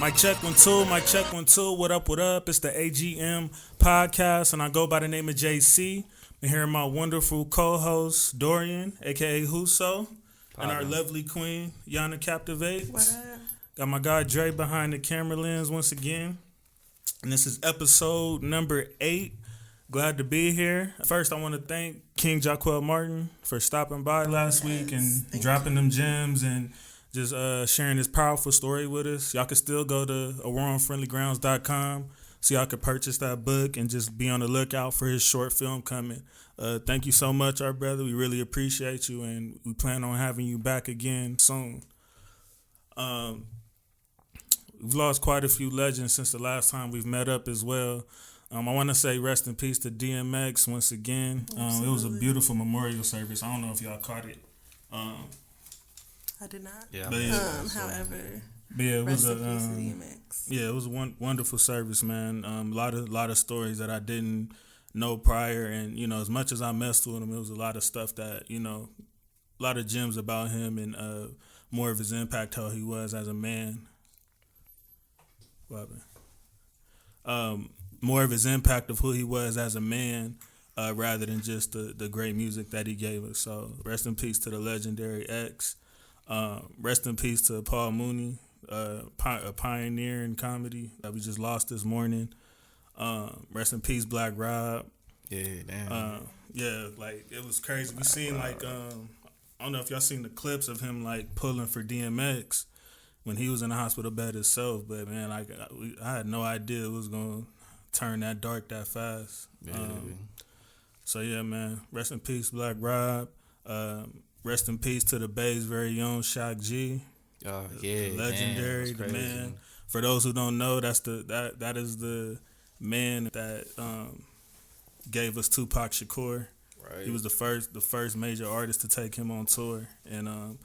Mic check 1 2, mic check 1 2. What up, what up? It's the AGM podcast, and I go by the name of JC. I'm here with my wonderful co-host, Dorian, a.k.a. Huso, and our lovely queen, Yana Captivate. What up? Got my guy Dre behind the camera lens once again. And this is episode number 8. Glad to be here. First, I want to thank King Jaquel Martin for stopping by last week and dropping them gems and just sharing this powerful story with us. Y'all can still go to awaronfriendlygrounds.com so y'all can purchase that book and just be on the lookout for his short film coming. Thank you so much, our brother. We really appreciate you, and we plan on having you back again soon. We've lost quite a few legends since the last time we've met up as well. I want to say rest in peace to DMX once again. It was a beautiful memorial service. I don't know if y'all caught it. I did not. Yeah. However, it was a DMX. Yeah, it was a wonderful service, man. A lot of stories that I didn't know prior, and as much as I messed with him, it was a lot of stuff that a lot of gems about him and more of his impact, how he was as a man. What happened? More of his impact of who he was as a man, rather than just the great music that he gave us. So rest in peace to the legendary X. Rest in peace to Paul Mooney, a pioneer in comedy that we just lost this morning. Rest in peace, Black Rob. Yeah, damn. It was crazy. We seen I don't know if y'all seen the clips of him pulling for DMX when he was in the hospital bed himself. But man, I had no idea it was gonna turn that dark that fast. Yeah. So yeah, man. Rest in peace, Black Rob. Rest in peace to the Bay's very own Shock G. Oh yeah, legendary, the man. For those who don't know, that is the man that gave us Tupac Shakur. Right. He was the first major artist to take him on tour, and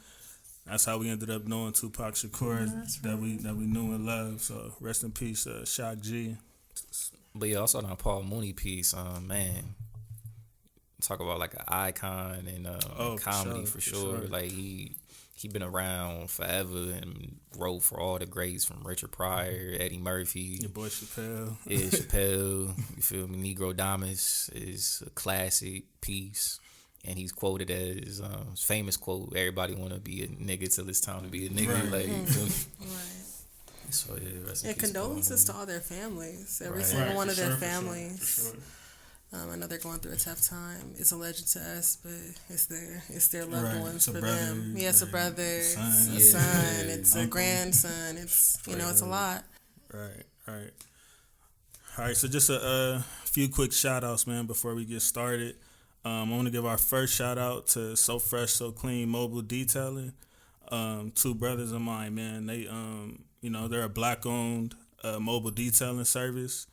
that's how we ended up knowing Tupac Shakur that we knew and loved. So rest in peace, Shock G. But yeah, also that Paul Mooney piece, man. Talk about an icon in comedy for sure. Like he been around forever and wrote for all the greats from Richard Pryor, Eddie Murphy, your boy Chappelle. Yeah, Chappelle. You feel me? Negro Damas is a classic piece, and he's quoted as his famous quote: "Everybody want to be a nigga till it's time to be a nigga." Right. You feel me? Right. So yeah, rest in peace, condolences to all their families. Every single one of their families. For sure. I know they're going through a tough time. It's a legend to us, but it's their loved ones for them. Yeah, it's a brother, it's a son, it's a grandson. It's it's a lot. Right. All right, so just a few quick shout outs, man, before we get started. I want to give our first shout out to So Fresh, So Clean Mobile Detailing. Two brothers of mine, man. They they're a black owned mobile detailing service.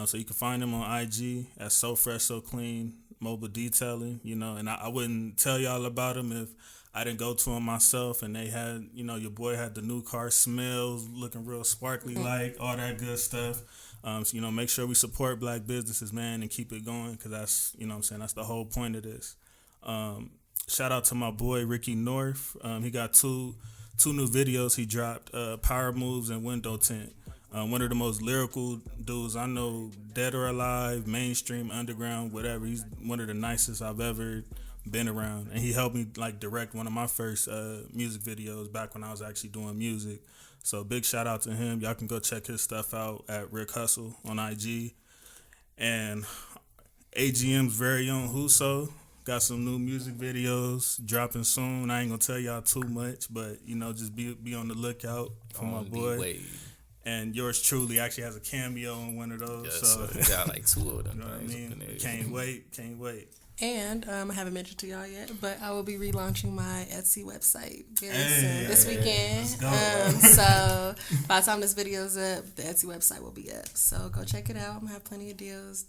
So you can find them on IG at So Fresh, So Clean Mobile Detailing, and I wouldn't tell y'all about them if I didn't go to them myself. And they had, your boy had the new car smells, looking real sparkly, all that good stuff. So, make sure we support black businesses, man, and keep it going, because that's, that's the whole point of this. Shout out to my boy Ricky North. He got two new videos he dropped, Power Moves and Window Tint. One of the most lyrical dudes I know, dead or alive, mainstream, underground, whatever. He's one of the nicest I've ever been around. And he helped me direct one of my first music videos back when I was actually doing music. So big shout out to him. Y'all can go check his stuff out at Rick Hustle on IG. And AGM's very own Huso got some new music videos dropping soon. I ain't gonna tell y'all too much, but just be on the lookout for my boy. And yours truly actually has a cameo in one of those. Yes, so we got 2 of them. You know what I mean? Can't wait. And I haven't mentioned to y'all yet, but I will be relaunching my Etsy website very soon this weekend. So by the time this video's up, the Etsy website will be up. So go check it out. I'm gonna have plenty of deals.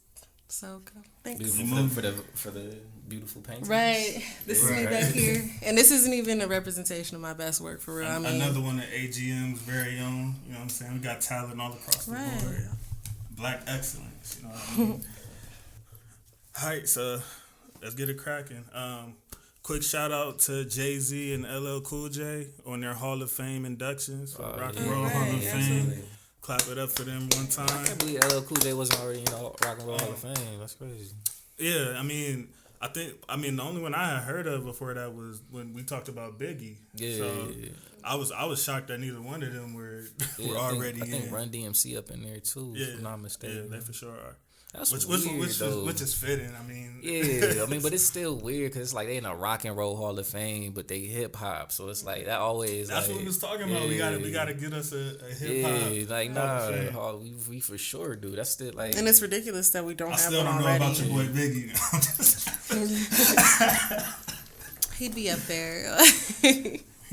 So go. Thanks. Beautiful for the beautiful paintings. Right. This is me back here, and this isn't even a representation of my best work for real. Another one of AGM's very own. You know what I'm saying? We got talent all across the board. Black excellence. You know what I mean? All right, so let's get it cracking. Quick shout out to Jay-Z and LL Cool J on their Hall of Fame inductions for Rock and Roll Hall of Fame. clap it up for them one time. I can't believe LL Cool J wasn't already in the Rock and Roll Hall of Fame. That's crazy. Yeah, the only one I had heard of before that was when we talked about Biggie. Yeah. So I was shocked that neither one of them were already in. I think Run DMC up in there too, if I'm not mistaken. Yeah, they for sure are. That's which is fitting. I mean, yeah, but it's still weird because it's like they in a Rock and Roll Hall of Fame, but they hip hop, so it's like that always. That's what we was talking about. We gotta get us a hip hop. Yeah, like nah, we for sure do. That's still like, and it's ridiculous that we don't have one already. I still don't know about your boy Biggie. He'd be up there.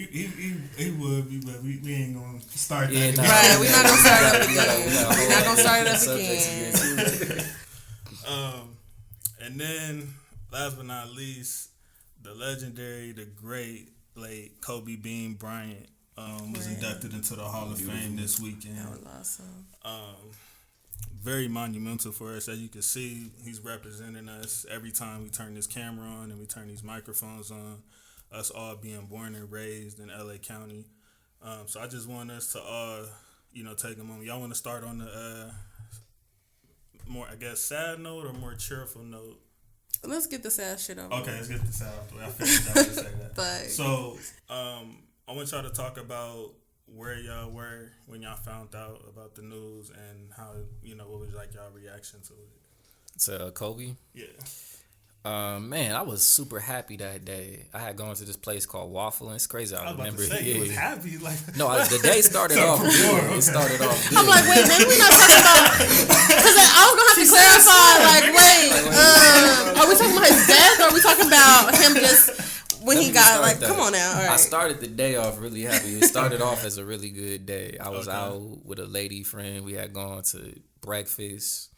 He would be, but we ain't gonna start that. Yeah, right, we're not gonna start up again. We're not gonna start up again. And then, last but not least, the legendary, the great, late Kobe Bean Bryant was inducted into the Hall of Fame this weekend. That was awesome. Very monumental for us. As you can see, he's representing us every time we turn this camera on and we turn these microphones on. Us all being born and raised in LA County. So I just want us to all, take a moment. Y'all want to start on the more, I guess, sad note or more cheerful note? Let's get the sad shit over. Okay, let's get the sad out the way. I figured I would say that. But so I want y'all to talk about where y'all were when y'all found out about the news and how, what was like y'all reaction to it? To Kobe? Yeah. Man, I was super happy that day. I had gone to this place called Waffle, and it's crazy. I remember it. You was happy, like no, the day started off. Good. It started off. Good. I'm like, wait, maybe we're not talking about because I was gonna have to clarify. Like, wait, are we talking about his death, or are we talking about him just when he got like? Come on now. All right. I started the day off really happy. It started off as a really good day. I was out with a lady friend. We had gone to breakfast.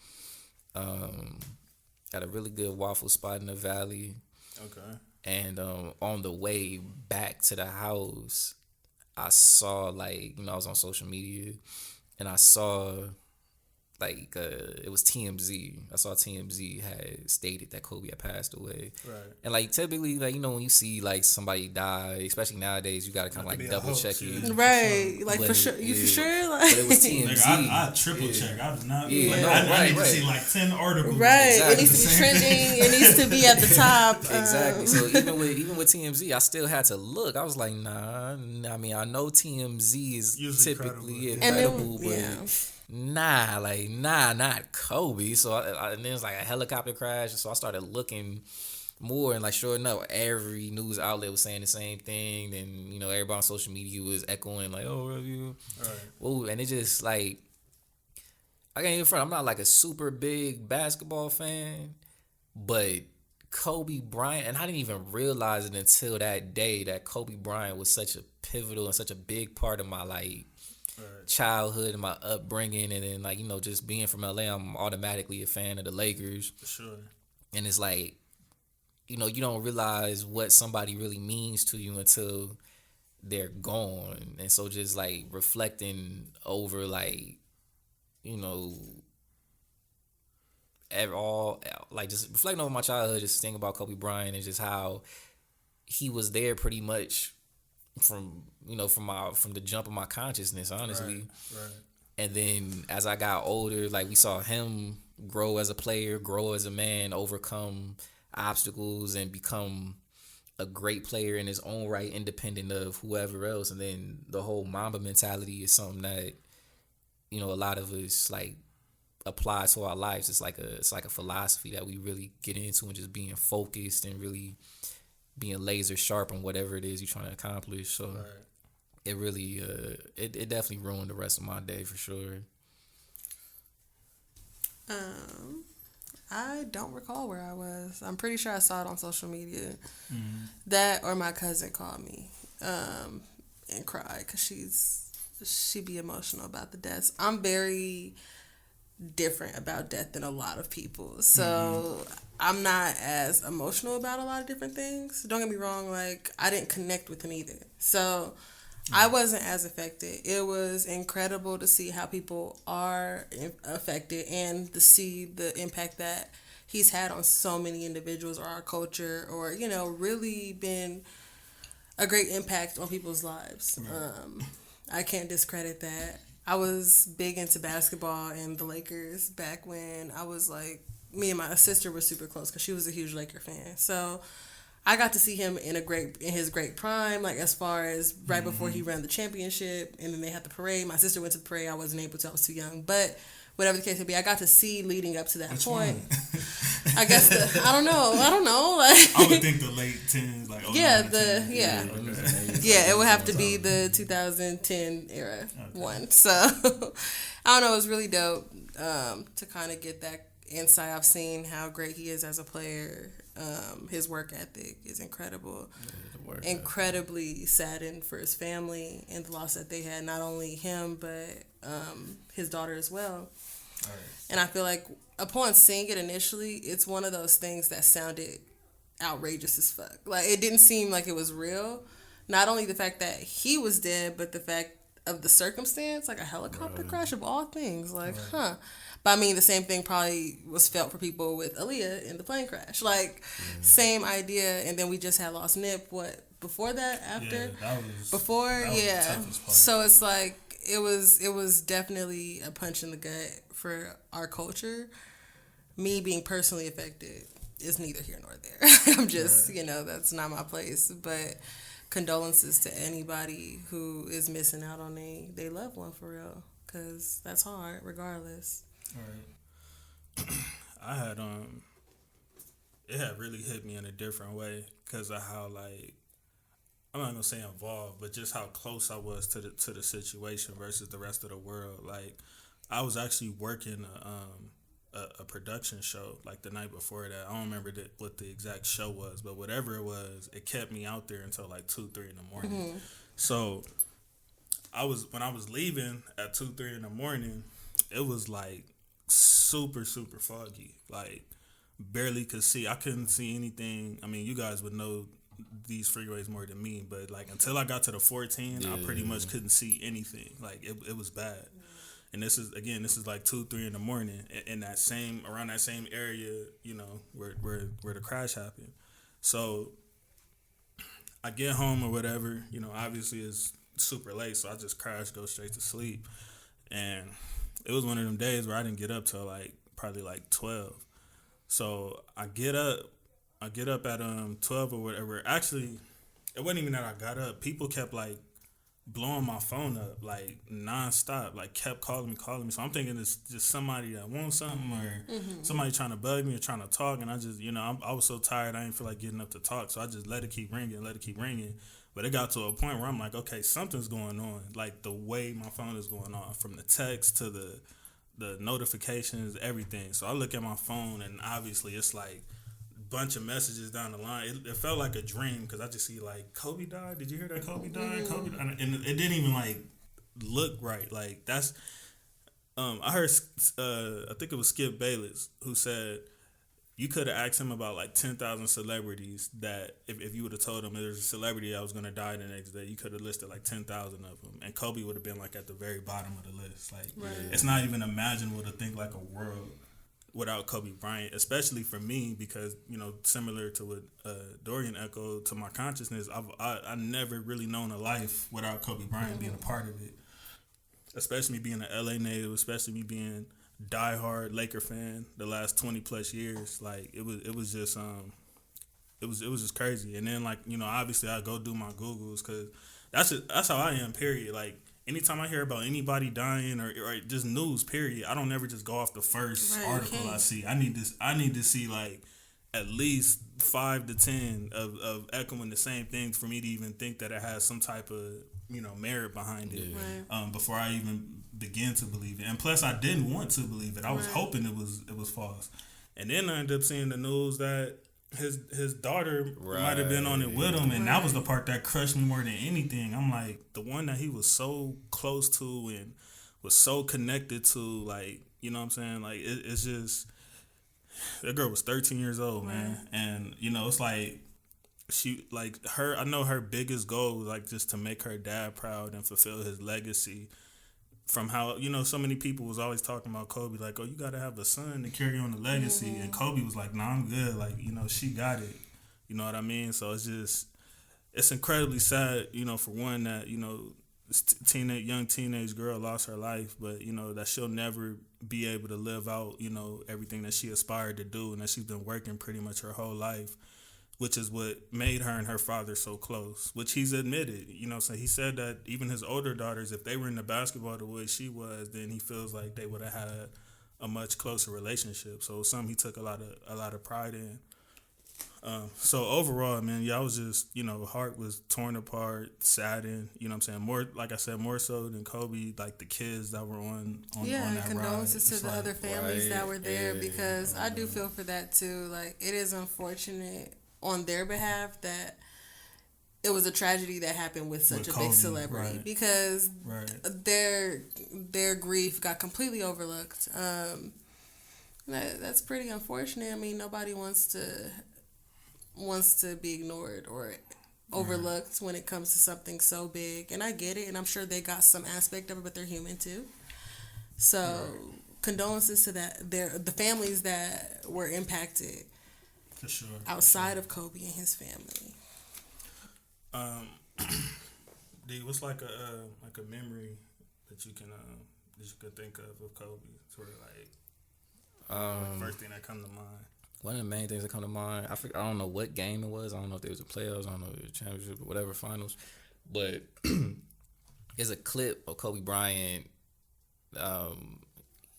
At a really good waffle spot in the valley. Okay. And on the way back to the house, I saw I was on social media, and I saw it was TMZ. I saw TMZ had stated that Kobe had passed away. Right. And typically, when you see somebody die, especially nowadays, you gotta kind of double check it. Right. For sure. You for sure? But it was TMZ. I triple check. I was not. I need to see 10 articles. Right. Exactly. It needs to be trending. It needs to be at the top. Exactly. So even with TMZ, I still had to look. I was like, nah. I mean, I know TMZ is usually typically incredible, but. Nah, not Kobe. So and then it's like a helicopter crash. So I started looking more, and sure enough, every news outlet was saying the same thing. And everybody on social media was echoing oh, review. Right. Whoa, and it just I can't even front. I'm not a super big basketball fan, but Kobe Bryant, and I didn't even realize it until that day that Kobe Bryant was such a pivotal and such a big part of my childhood and my upbringing, and then just being from LA, I'm automatically a fan of the Lakers. For sure. And it's you don't realize what somebody really means to you until they're gone. And so just reflecting over just reflecting over my childhood, just thinking about Kobe Bryant and just how he was there pretty much from the jump of my consciousness, honestly. Right. And then as I got older, we saw him grow as a player, grow as a man, overcome obstacles, and become a great player in his own right, independent of whoever else. And then the whole Mamba mentality is something that a lot of us apply to our lives. It's like a philosophy that we really get into, and just being focused and really being laser sharp on whatever it is you're trying to accomplish. So it really it definitely ruined the rest of my day for sure. I don't recall where I was. I'm pretty sure I saw it on social media. Mm-hmm. That or my cousin called me and cried because she be emotional about the deaths. I'm very different about death than a lot of people, so I'm not as emotional about a lot of different things. Don't get me wrong, I didn't connect with him either, so I wasn't as affected. It was incredible to see how people are affected and to see the impact that he's had on so many individuals or our culture, or really been a great impact on people's lives. I can't discredit that. I was big into basketball and the Lakers back when I was like, me and my sister were super close because she was a huge Laker fan. So I got to see him in his great prime, like as far as right before he ran the championship, and then they had the parade. My sister went to the parade. I wasn't able to. I was too young, but whatever the case may be, I got to see leading up to that point. I guess I don't know. Like I would think the late 10s, like it would have to be the 2010 era one. So I don't know. It was really dope to kind of get that insight. I've seen how great he is as a player. His work ethic is incredible. Incredibly saddened for his family and the loss that they had. Not only him, but his daughter as well. Right. And I feel like upon seeing it initially, it's one of those things that sounded outrageous as fuck. Like, it didn't seem like it was real. Not only the fact that he was dead, but the fact of the circumstance, like a helicopter crash of all things. Like, huh. But I mean, the same thing probably was felt for people with Aaliyah in the plane crash. Like, same idea. And then we just had lost Nip, before that? After? Yeah, that was before? The toughest part. So it's like, it was definitely a punch in the gut for our culture. Me being personally affected is neither here nor there. I'm just, that's not my place. But condolences to anybody who is missing out on they loved one for real, because that's hard regardless. All right. I had it had really hit me in a different way because of how, like, I'm not gonna say involved, but just how close I was to the situation versus the rest of the world. Like, I was actually working a production show like the night before that. I don't remember what the exact show was, but whatever it was, it kept me out there until like 2-3 in the morning. Mm-hmm. So when I was leaving at 2-3 in the morning, it was like super super foggy. Like, barely could see. I couldn't see anything. I mean, you guys would know these freeways more than me, but like until I got to the 14, I pretty much couldn't see anything. Like, it was bad. And this is like 2-3 in the morning in around that same area, where the crash happened. So I get home or whatever, obviously it's super late, so I just crashed, go straight to sleep. And it was one of them days where I didn't get up till like probably like 12. So I get up at 12 or whatever. Actually, it wasn't even that I got up. People kept like blowing my phone up like nonstop, like kept calling me. So I'm thinking it's just somebody that wants something or somebody trying to bug me or trying to talk. And I just, I was so tired, I didn't feel like getting up to talk. So I just let it keep ringing. But it got to a point where I'm like, okay, something's going on. Like, the way my phone is going on, from the text to the notifications, everything. So I look at my phone, and obviously it's like bunch of messages down the line. It felt like a dream because I just see like, Kobe died. Did you hear that Kobe died? Kobe died. And it didn't even like look right. Like, that's I heard I think it was Skip Bayless who said you could have asked him about like 10,000 celebrities that if you would have told him there's a celebrity that was going to die the next day, you could have listed like 10,000 of them, and Kobe would have been like at the very bottom of the list. Like, It's not even imaginable to think like a world without Kobe Bryant, especially for me, because, similar to what Dorian echoed to my consciousness, I never really known a life without Kobe Bryant being a part of it, especially me being an LA native, especially me being diehard Laker fan the last 20 plus years. Like, it was just just crazy. And then, like, obviously I go do my Googles because that's how I am, period. Like, anytime I hear about anybody dying or just news, period, I don't ever just go off the first article I see. I need to see like at least 5 to 10 of echoing the same things for me to even think that it has some type of merit behind it. Before I even begin to believe it. And plus, I didn't want to believe it. I was hoping it was false. And then I ended up seeing the news that his daughter might have been on it with him, and that was the part that crushed me more than anything. I'm like, the one that he was so close to and was so connected to, like, you know what I'm saying? Like, it's just, that girl was 13 years old, man. And, it's like, I know her biggest goal was like just to make her dad proud and fulfill his legacy. From how, so many people was always talking about Kobe, like, oh, you got to have a son to carry on the legacy. And Kobe was like, nah, I'm good. Like, she got it. You know what I mean? So it's incredibly sad, for one, that, young teenage girl lost her life, but that she'll never be able to live out everything that she aspired to do, and that she's been working pretty much her whole life, which is what made her and her father so close, which he's admitted. So he said that even his older daughters, if they were into basketball the way she was, then he feels like they would have had a much closer relationship. So something he took a lot of pride in. So overall, man, I was just, heart was torn apart, saddened, more, like I said, more so than Kobe, like the kids that were on that condolences ride. To the other families that were there, because I do feel for that too. Like, it is unfortunate on their behalf that it was a tragedy that happened with such a big celebrity, because their grief got completely overlooked. That's pretty unfortunate. I mean, nobody wants to be ignored or overlooked when it comes to something so big. And I get it, and I'm sure they got some aspect of it, but they're human too. So condolences to the families that were impacted. For sure. Outside of Kobe and his family. D, what's like a memory that you could think of Kobe? Sort of like first thing that come to mind. One of the main things that come to mind, I don't know what game it was. I don't know if it was the playoffs. I don't know if it was a championship or whatever finals. But there's a clip of Kobe Bryant.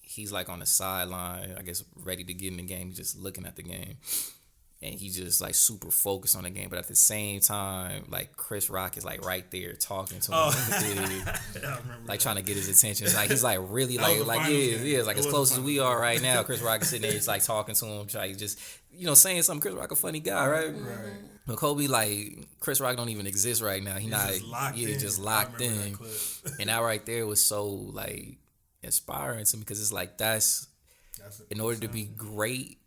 He's like on the sideline, I guess, ready to get in the game. He's just looking at the game. And he's just like super focused on the game. But at the same time, like Chris Rock is like right there talking to him. I remember like trying to get his attention. It's like he's like really like like as close as we are right now. Chris Rock is sitting there, just like talking to him, trying just saying something. Chris Rock a funny guy, right? Right. But Kobe, like Chris Rock don't even exist right now. He's not just locked in. And that right there was so like inspiring to me, because it's like that's in order to be great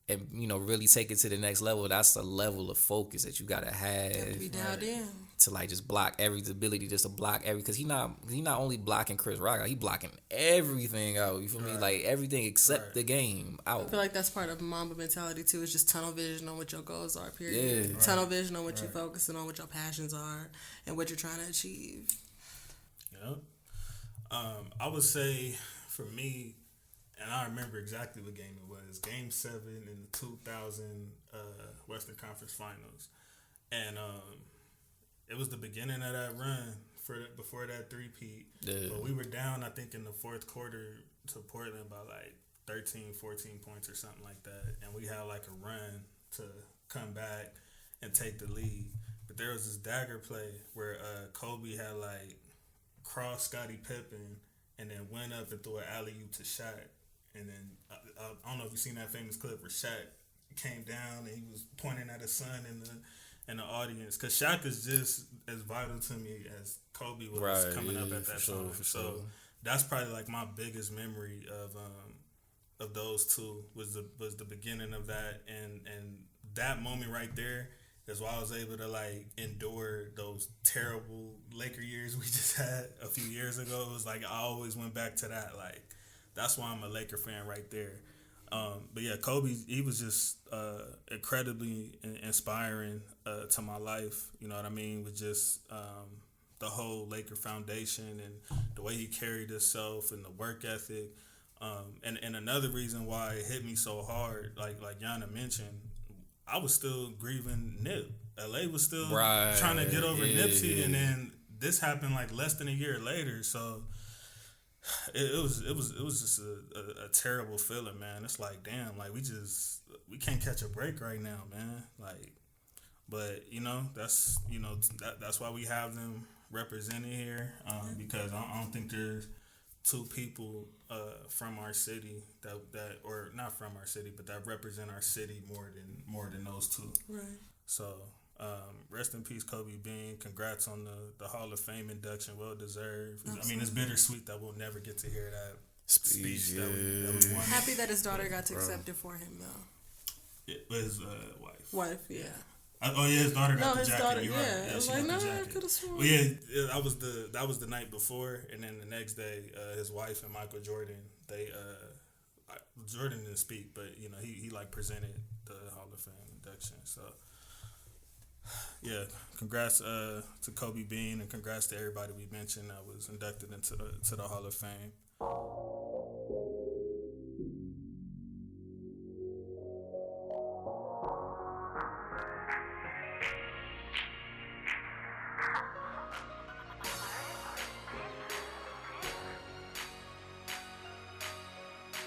and really take it to the next level, that's the level of focus that you gotta have. Be dialed in. To like just block the ability just to block because he not only blocking Chris Rock out, he blocking everything out. You feel me? Like everything except the game out. I feel like that's part of Mamba mentality too. It's just tunnel vision on what your goals are. Period. Yeah. Tunnel vision on what you're focusing on, what your passions are, and what you're trying to achieve. Yep. I would say for me, and I remember exactly what game it was. Game 7 in the 2000 Western Conference Finals. And it was the beginning of that run before that three-peat. Yeah. But we were down, I think, in the fourth quarter to Portland by like 13, 14 points or something like that. And we had like a run to come back and take the lead. But there was this dagger play where Kobe had like crossed Scottie Pippen and then went up and threw an alley-oop to Shaq. And then, I don't know if you've seen that famous clip where Shaq came down and he was pointing at his son in the audience. Because Shaq is just as vital to me as Kobe was coming up at that time. So that's probably like my biggest memory of those two was the beginning of that. And that moment right there is why I was able to like endure those terrible Laker years we just had a few years ago. It was like I always went back to that. Like, that's why I'm a Laker fan right there. But yeah, Kobe, he was just incredibly inspiring to my life. You know what I mean? With just the whole Laker foundation and the way he carried himself and the work ethic. And another reason why it hit me so hard, like Yana mentioned, I was still grieving Nip. LA was still trying to get over Nipsey, and then this happened like less than a year later. So it was just a terrible feeling, man. It's like, damn, like we can't catch a break right now, man. Like, but that's why we have them represented here, because I don't think there's two people from our city that or not from our city, but that represent our city more than those two. Right. So rest in peace, Kobe Bean. Congrats on the Hall of Fame induction. Well deserved. Absolutely. I mean, it's bittersweet that we'll never get to hear that speech. Yeah. That we won. Happy that his daughter got to accept it for him, though. It was wife. Wife, yeah. His daughter got the jacket. Daughter, You're yeah. right. I was like, no, I could have sworn. Well, yeah, that was the night before, and then the next day, his wife and Michael Jordan, Jordan didn't speak, but he like presented the Hall of Fame induction. So yeah, congrats to Kobe Bean, and congrats to everybody we mentioned that was inducted into the Hall of Fame.